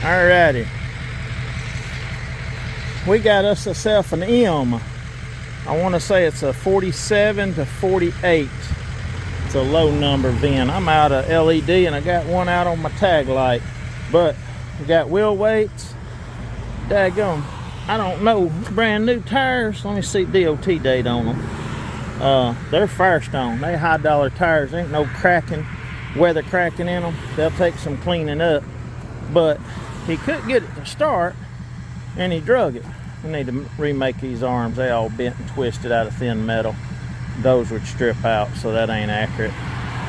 Alrighty. We got us ourselves an M. I want to say it's a 47 to 48. It's a low number VIN. I'm out of LED and I got one out on my tag light. But we got wheel weights. Daggone, I don't know, brand new tires. Let me see DOT date on them. They're Firestone. They high dollar tires. Ain't no cracking, weather cracking in them. They'll take some cleaning up. But he couldn't get it to start and he drug it. We need to remake these arms. They all bent and twisted out of thin metal. Those would strip out, so that ain't accurate.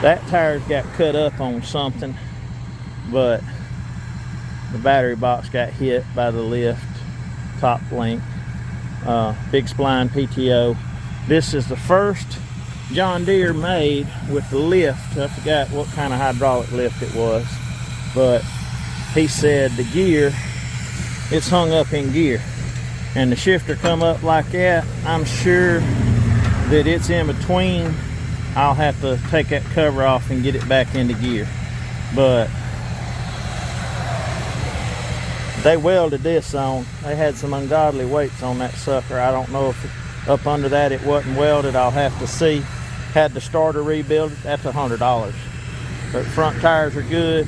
That tire's got cut up on something, but the battery box got hit by the lift, top link. Big spline PTO. This is the first John Deere made with the lift. I forgot what kind of hydraulic lift it was, but he said the gear, it's hung up in gear. And the shifter come up like that, I'm sure that it's in between. I'll have to take that cover off and get it back into gear. But they welded this on. They had some ungodly weights on that sucker. I don't know if up under that it wasn't welded. I'll have to see. Had the starter rebuilt. That's $100. But front tires are good.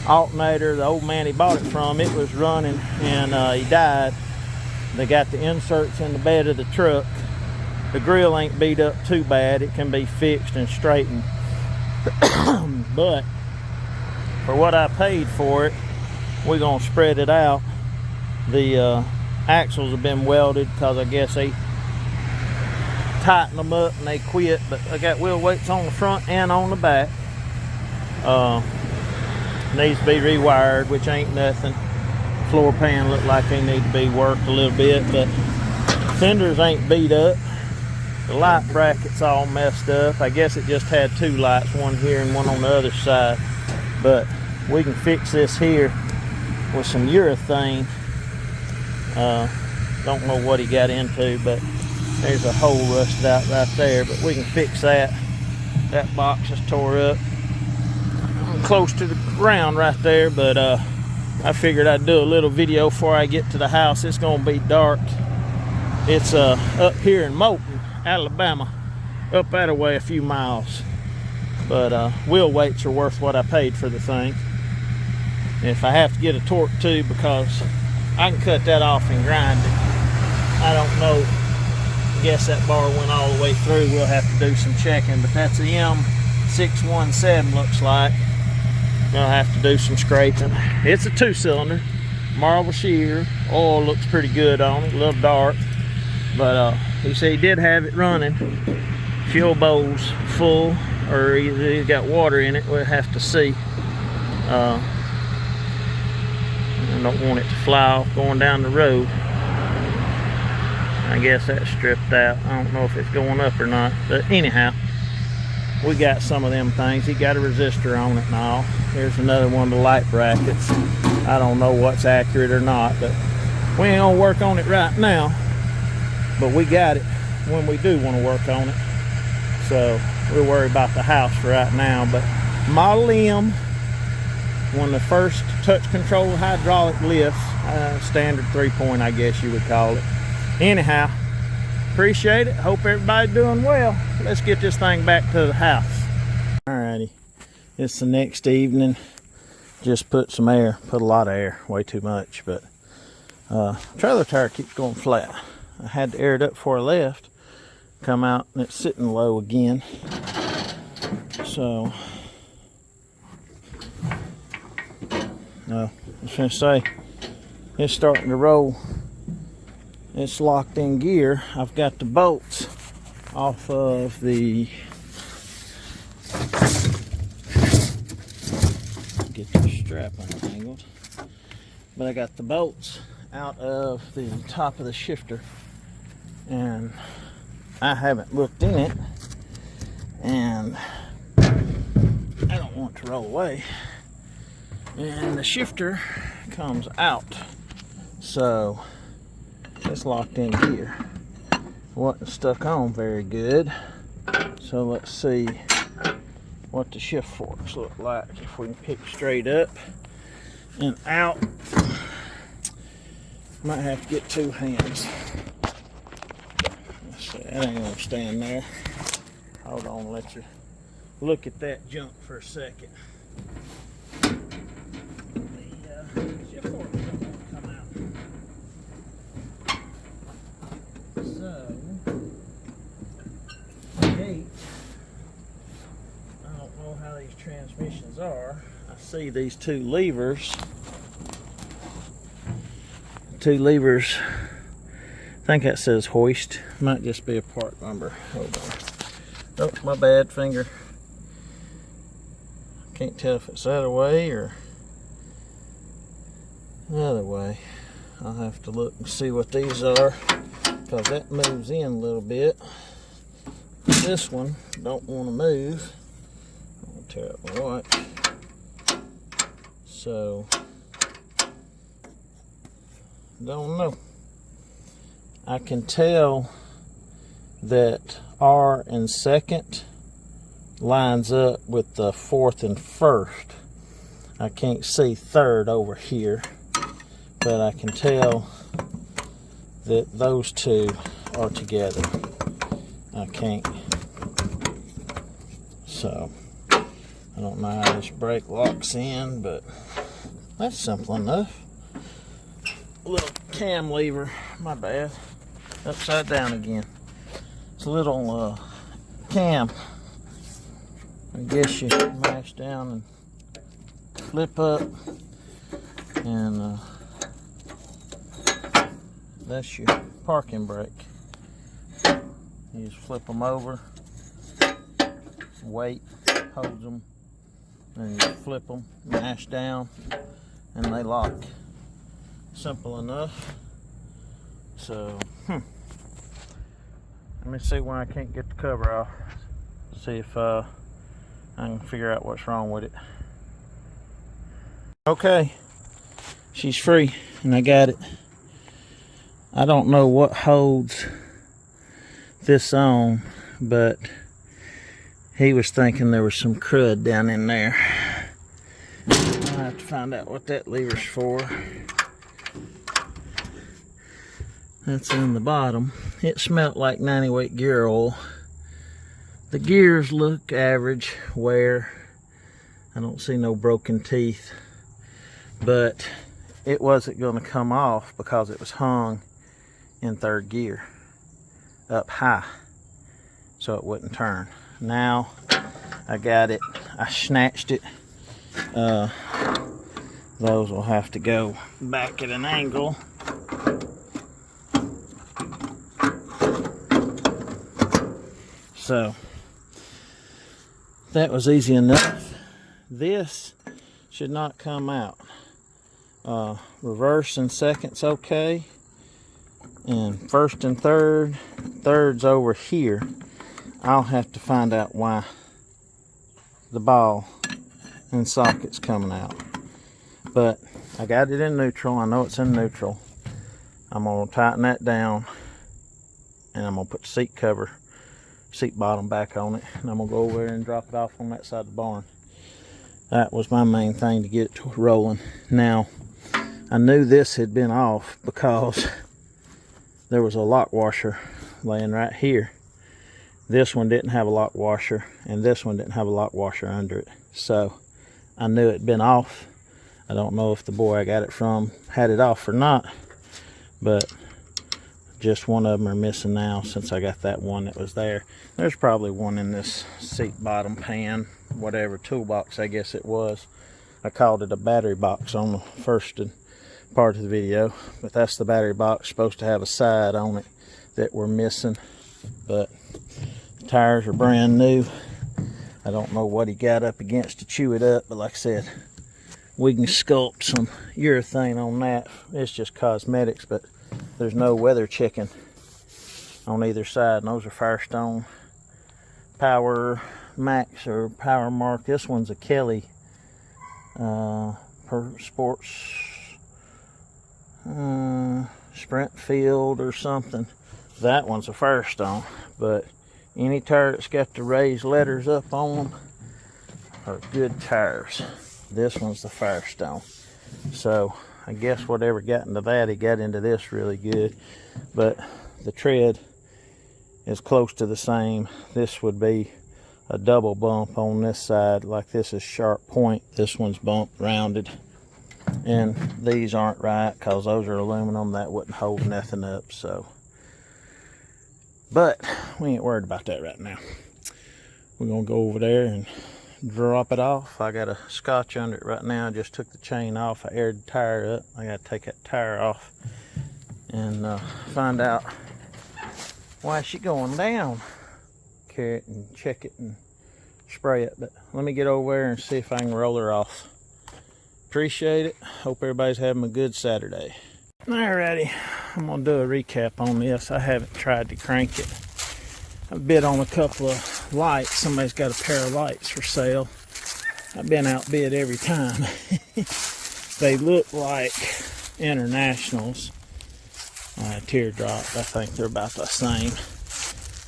Alternator, the old man he bought it from, it was running and he died. They got the inserts in the bed of the truck. The grill ain't beat up too bad. It can be fixed and straightened. But for what I paid for it, we're gonna spread it out. The axles have been welded because I guess they tightened them up and they quit. But I got wheel weights on the front and on the back. Needs to be rewired, which ain't nothing. Floor pan look like they need to be worked a little bit, but fenders ain't beat up. The light bracket's all messed up. I guess it just had two lights, one here and one on the other side. But we can fix this here with some urethane. Don't know what he got into, but there's a hole rusted out right there, but we can fix that. That box is tore up. I'm close to the ground right there, but I figured I'd do a little video before I get to the house. It's gonna be dark. It's up here in Moulton, Alabama, up that way a few miles. But wheel weights are worth what I paid for the thing. And if I have to get a torque tube, because I can cut that off and grind it. I don't know. I guess that bar went all the way through. We'll have to do some checking, but that's the M617 looks like. Gonna have to do some scraping. It's a 2-cylinder, marble shear. Oil looks pretty good on it, a little dark. But he said he did have it running. Fuel bowl's full, or either he's got water in it. We'll have to see. I don't want it to fly off going down the road. I guess that's stripped out. I don't know if it's going up or not. But anyhow, we got some of them things. He got a resistor on it and all. Here's another one of the light brackets. I don't know what's accurate or not, but we ain't gonna work on it right now. But we got it when we do want to work on it. So we'll worry about the house for right now. But Model M, one of the first touch control hydraulic lifts, standard 3-point, I guess you would call it. Anyhow, appreciate it. Hope everybody's doing well. Let's get this thing back to the house. Alrighty, it's the next evening. Just put some air, put a lot of air, way too much, but trailer tire keeps going flat. I had to air it up before I left. Come out and it's sitting low again. So, I was gonna say, it's starting to roll. It's locked in gear. I've got the bolts off of the, get the strap untangled, but I got the bolts out of the top of the shifter, and I haven't looked in it, and I don't want to roll away, and the shifter comes out, so it's locked in here. Wasn't stuck on very good. So let's see what the shift forks look like. If we can pick straight up. and out. Might have to get two hands. Let's see, that ain't gonna stand there. Hold on, let you look at that junk for a second. Shift fork don't come out. So, gate. I don't know how these transmissions are. I see these two levers. Two levers. I think that says hoist. Might just be a part number. Hold on. Oh, my bad, finger. Can't tell if it's that way or the other way. I'll have to look and see what these are, because that moves in a little bit. This one don't want to move. I'll tear up my watch. So, don't know. I can tell that R and second lines up with the fourth and first. I can't see third over here, but I can tell that those two are together. I can't. So, I don't know how this brake locks in, but that's simple enough. A little cam lever, my bad. Upside down again. It's a little cam. I guess you mash down and flip up, and that's your parking brake. You just flip them over, weight holds them, and you flip them, mash down, and they lock. Simple enough. So, let me see why I can't get the cover off. See if I can figure out what's wrong with it. Okay, she's free, and I got it. I don't know what holds this on, but he was thinking there was some crud down in there. I'll have to find out what that lever's for. That's in the bottom. It smelled like 90 weight gear oil. The gears look average wear. I don't see no broken teeth, but it wasn't going to come off because it was hung in third gear up high, so it wouldn't turn. Now I got it. I snatched it. Those will have to go back at an angle. So that was easy enough. This should not come out. Reverse and second's okay, and first and third's over here. I'll have to find out why the ball and socket's coming out, but I got it in neutral. I know it's in neutral. I'm gonna tighten that down, and I'm gonna put the seat bottom back on it, and I'm gonna go over there and drop it off on that side of the barn. That was my main thing, to get it rolling. Now, I knew this had been off because there was a lock washer laying right here. This one didn't have a lock washer, and this one didn't have a lock washer under it. So I knew it had been off. I don't know if the boy I got it from had it off or not, but just one of them are missing now since I got that one that was there. There's probably one in this seat bottom pan, whatever, toolbox I guess it was. I called it a battery box on the first part of the video, but that's the battery box. Supposed to have a side on it that we're missing, but the tires are brand new. I don't know what he got up against to chew it up, but like I said, we can sculpt some urethane on that. It's just cosmetics, but there's no weather checking on either side, and those are Firestone Power Max or Power Mark. This one's a Kelly Sports Sprint Field or something. That one's a Firestone, but any tire that's got the raised letters up on them are good tires. This one's the Firestone. So I guess whatever got into that, he got into this really good. But the tread is close to the same. This would be a double bump on this side. Like this is sharp point. This one's bumped, rounded. And these aren't right because those are aluminum. That wouldn't hold nothing up. So, but we ain't worried about that right now. We're going to go over there and drop it off. I got a scotch under it right now. I just took the chain off. I aired the tire up. I got to take that tire off and find out why she going down. Carry it and check it and spray it. But let me get over there and see if I can roll her off. Appreciate it. Hope everybody's having a good Saturday. Alrighty, I'm going to do a recap on this. I haven't tried to crank it. I bid on a couple of lights. Somebody's got a pair of lights for sale. I've been outbid every time. They look like Internationals. Teardrop. I think they're about the same.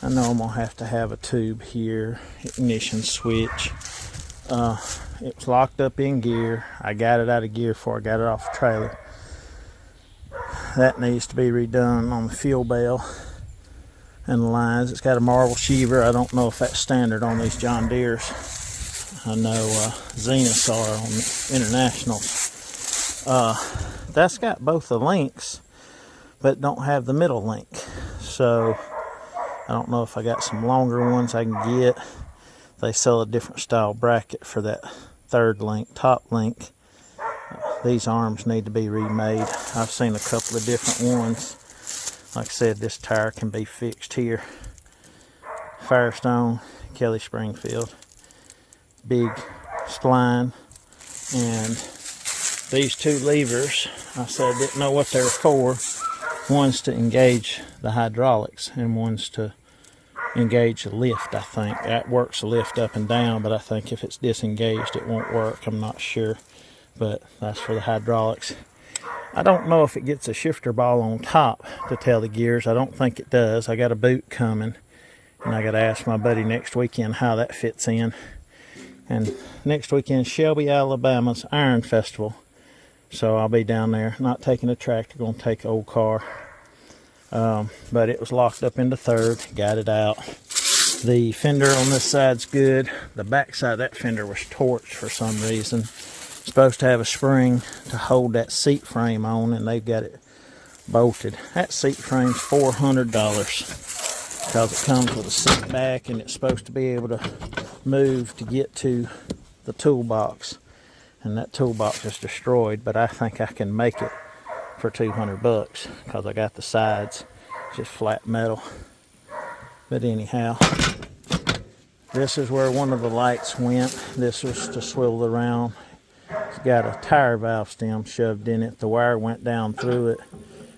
I know I'm going to have a tube here. Ignition switch. It was locked up in gear. I got it out of gear before I got it off the trailer. That needs to be redone on the fuel bell and the lines. It's got a marble sheaver. I don't know if that's standard on these John Deeres. I know Zeniths are on the Internationals. That's got both the links, but don't have the middle link. So I don't know if I got some longer ones I can get. They sell a different style bracket for that third link, top link. These arms need to be remade. I've seen a couple of different ones. Like I said, this tire can be fixed here. Firestone, Kelly Springfield. Big spline. And these two levers, I said I didn't know what they were for. One's to engage the hydraulics and one's to engage the lift, I think. That works the lift up and down, but I think if it's disengaged it won't work. I'm not sure, but that's for the hydraulics. I don't know if it gets a shifter ball on top to tell the gears. I don't think it does. I got a boot coming, and I got to ask my buddy next weekend how that fits in. And next weekend, Shelby, Alabama's Iron Festival. So I'll be down there, not taking a tractor, going to take an old car. But it was locked up into third, got it out. The fender on this side's good. The back side of that fender was torched for some reason. It's supposed to have a spring to hold that seat frame on, and they've got it bolted. That seat frame's $400 because it comes with a seat back, and it's supposed to be able to move to get to the toolbox. And that toolbox is destroyed, but I think I can make it for $200 because I got the sides. It's just flat metal. But anyhow, this is where one of the lights went. This was to swivel around. It's got a tire valve stem shoved in it. The wire went down through it.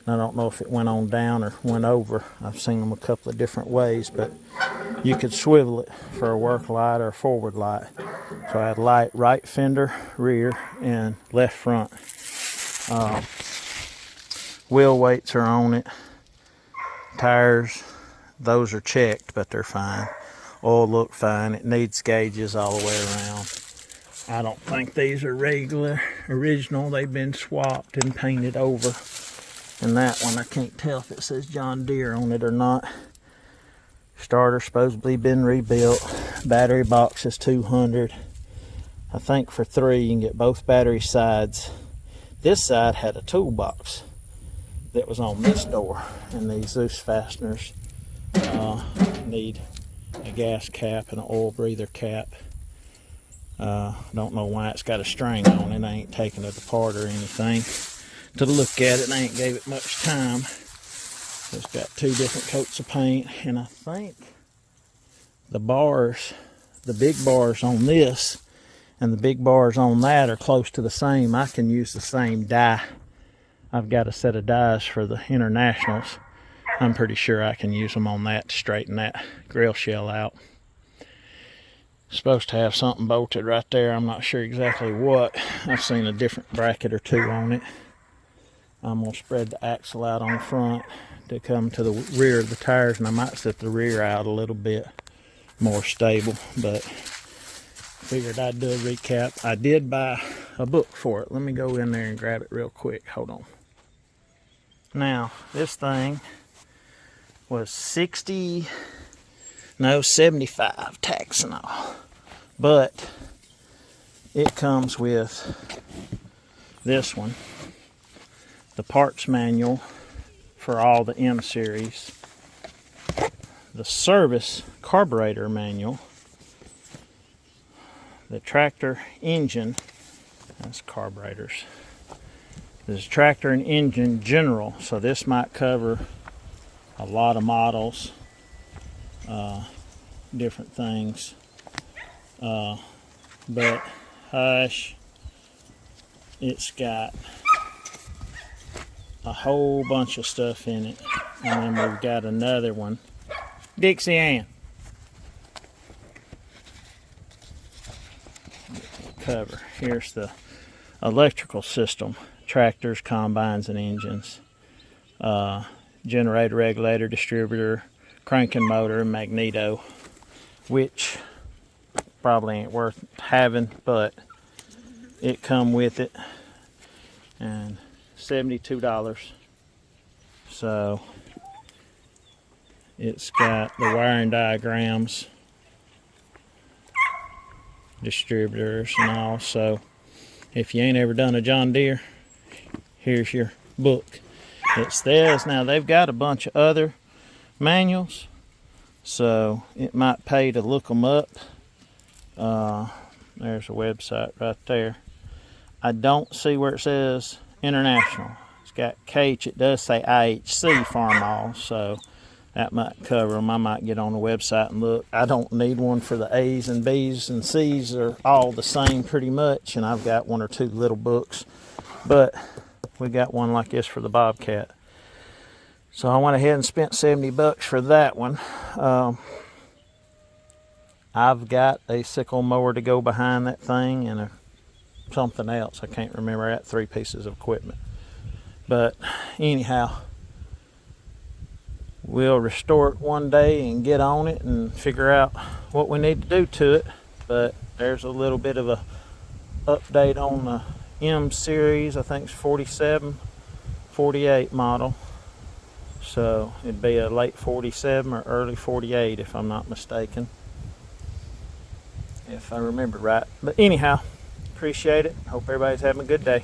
I don't know if it went on down or went over. I've seen them a couple of different ways, but you could swivel it for a work light or a forward light. So I had light right fender, rear, and left front. Wheel weights are on it. Tires, those are checked, but they're fine. Oil look fine. It needs gauges all the way around. I don't think these are original. They've been swapped and painted over. And that one, I can't tell if it says John Deere on it or not. Starter supposedly been rebuilt. Battery box is $200. I think for $3 you can get both battery sides. This side had a toolbox that was on this door, and these Zeus fasteners need a gas cap and an oil breather cap. Don't know why it's got a string on it. I ain't taking it apart or anything to look at it. I ain't gave it much time. It's got two different coats of paint, and I think the bars, the big bars on this and the big bars on that are close to the same. I can use the same die. I've got a set of dies for the Internationals. I'm pretty sure I can use them on that to straighten that grill shell out. Supposed to have something bolted right there. I'm not sure exactly what. I've seen a different bracket or two on it. I'm going to spread the axle out on the front to come to the rear of the tires, and I might set the rear out a little bit more stable, but figured I'd do a recap. I did buy a book for it. Let me go in there and grab it real quick. Hold on. Now, this thing was 75 tax and all. But it comes with this one, the parts manual for all the M series, the service carburetor manual, the tractor engine, that's carburetors. There's tractor and engine general, so this might cover a lot of models, different things. But hush, it's got a whole bunch of stuff in it. And then we've got another one. Dixie Ann. Cover. Here's the electrical system. Tractors, combines, and engines. Generator, regulator, distributor, cranking motor, and magneto. Which probably ain't worth having, but it come with it. And $72. So it's got the wiring diagrams, distributors and all. So if you ain't ever done a John Deere, here's your book. It's theirs. Now they've got a bunch of other manuals, so it might pay to look them up. There's a website right there. I don't see where it says international. It's got KH. It does say IHC Farmall, so that might cover them. I might get on the website and look. I don't need one for the A's and B's and C's are all the same pretty much, and I've got one or two little books, but we got one like this for the Bobcat. So I went ahead and spent $70 for that one. I've got a sickle mower to go behind that thing and something else. I can't remember. I got 3 pieces of equipment. But anyhow, we'll restore it one day and get on it and figure out what we need to do to it. But there's a little bit of a update on the M series. I think it's 47, 48 model. So it'd be a late 47 or early 48 if I'm not mistaken, if I remember right. But anyhow, appreciate it. Hope everybody's having a good day.